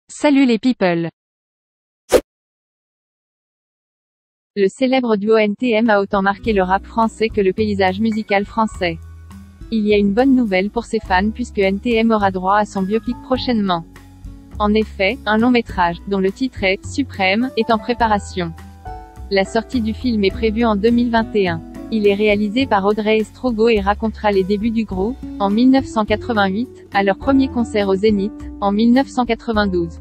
Salut les people. Le célèbre duo NTM a autant marqué le rap français que le paysage musical français. Il y a une bonne nouvelle pour ses fans puisque NTM aura droit à son biopic prochainement. En effet, un long métrage, dont le titre est « Suprême », est en préparation. La sortie du film est prévue en 2021. Il est réalisé par Audrey Estrogo et racontera les débuts du groupe, en 1988, à leur premier concert au Zénith, en 1992.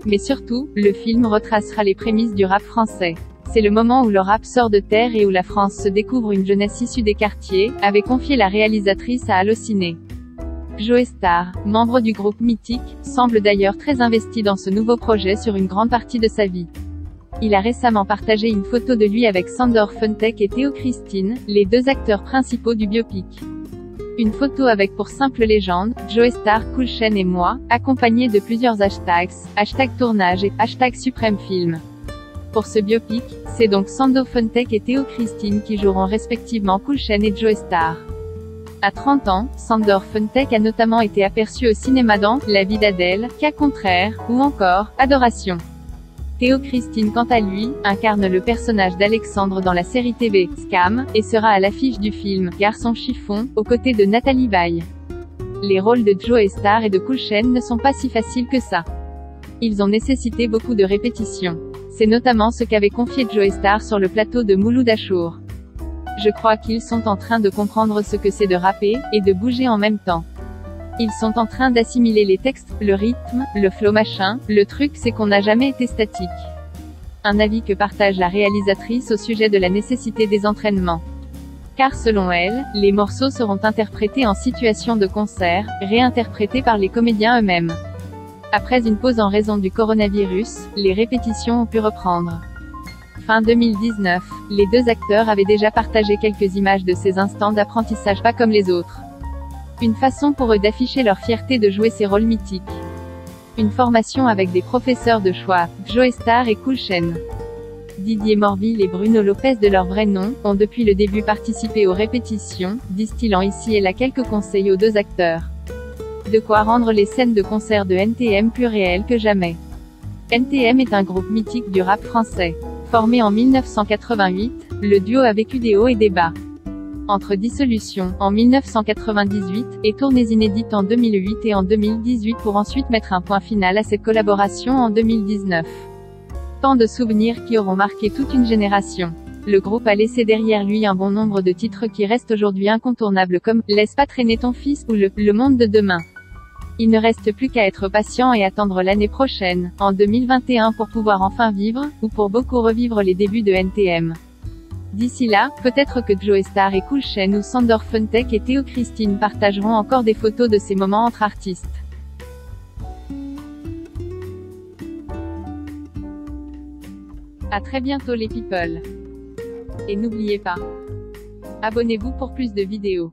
Mais surtout, le film retracera les prémices du rap français. C'est le moment où le rap sort de terre et où la France se découvre une jeunesse issue des quartiers, avait confié la réalisatrice à Allociné. Joe Starr, membre du groupe Mythique, semble d'ailleurs très investi dans ce nouveau projet sur une grande partie de sa vie. Il a récemment partagé une photo de lui avec Sandor Funtech et Théo Christine, les deux acteurs principaux du biopic. Une photo avec pour simple légende, Joe Starr, Cool Chain et moi, accompagnée de plusieurs hashtags, #tournage et #suprêmefilm. Pour ce biopic, c'est donc Sandor Funtech et Théo Christine qui joueront respectivement Cool Chain et Joe Starr. À 30 ans, Sandor Funtech a notamment été aperçu au cinéma dans La vie d'Adèle, Cas contraire, ou encore Adoration. Théo Christine quant à lui, incarne le personnage d'Alexandre dans la série TV Scam, et sera à l'affiche du film Garçon chiffon, aux côtés de Nathalie Baye. Les rôles de Joe Starr et de Cool Chain ne sont pas si faciles que ça. Ils ont nécessité beaucoup de répétitions. C'est notamment ce qu'avait confié Joe Starr sur le plateau de Mouloud Achour. Je crois qu'ils sont en train de comprendre ce que c'est de rapper, et de bouger en même temps. Ils sont en train d'assimiler les textes, le rythme, le flow machin, le truc c'est qu'on n'a jamais été statique. Un avis que partage la réalisatrice au sujet de la nécessité des entraînements. Car selon elle, les morceaux seront interprétés en situation de concert, réinterprétés par les comédiens eux-mêmes. Après une pause en raison du coronavirus, les répétitions ont pu reprendre. Fin 2019, les deux acteurs avaient déjà partagé quelques images de ces instants d'apprentissage pas comme les autres. Une façon pour eux d'afficher leur fierté de jouer ces rôles mythiques. Une formation avec des professeurs de choix, Joe Starr et Cool Chain. Didier Morville et Bruno Lopez de leur vrai nom, ont depuis le début participé aux répétitions, distillant ici et là quelques conseils aux deux acteurs. De quoi rendre les scènes de concert de NTM plus réelles que jamais. NTM est un groupe mythique du rap français. Formé en 1988, le duo a vécu des hauts et des bas. Entre dissolution, en 1998, et tournées inédites en 2008 et en 2018 pour ensuite mettre un point final à cette collaboration en 2019. Tant de souvenirs qui auront marqué toute une génération. Le groupe a laissé derrière lui un bon nombre de titres qui restent aujourd'hui incontournables comme « Laisse pas traîner ton fils » ou Le monde de demain. Il ne reste plus qu'à être patient et attendre l'année prochaine, en 2021 pour pouvoir enfin vivre, ou pour beaucoup revivre les débuts de NTM. D'ici là, peut-être que Joe Starr et Cool Chain ou Sandor Funtech et Théo Christine partageront encore des photos de ces moments entre artistes. À très bientôt les people. Et n'oubliez pas, abonnez-vous pour plus de vidéos.